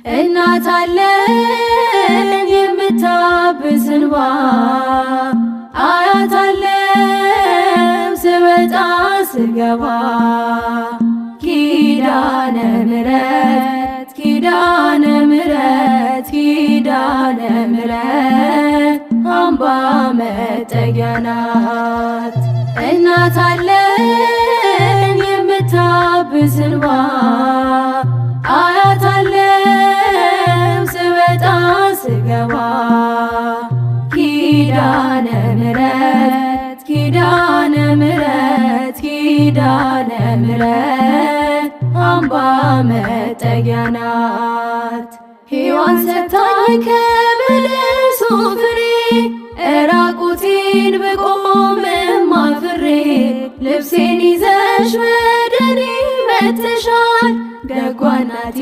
እናት አለኝ የምታብስ እንባ፣ አያት አለኝ ስወጣ ስገባ። ኪዳነ ምሕረት ኪዳነ ምሕረት ኪዳነ ምሕረት አምባ መጠጊያ ናት። እናት አለኝ የምታብስ እንባ፣ አያት አለኝ ስወጣ ስገባ። ኪዳነ ምሕረት ኪዳነ ምሕረት ኪዳነ ምሕረት አምባ መጠጊያ ናት። ሔዋን ሰጥታኝ ከበለሱ ፍሬ እራቁቴን ብቆምም አፍሬ። ልብሴን ይዘሽ ወደኔ መጥተሻል ደጓ እናቴ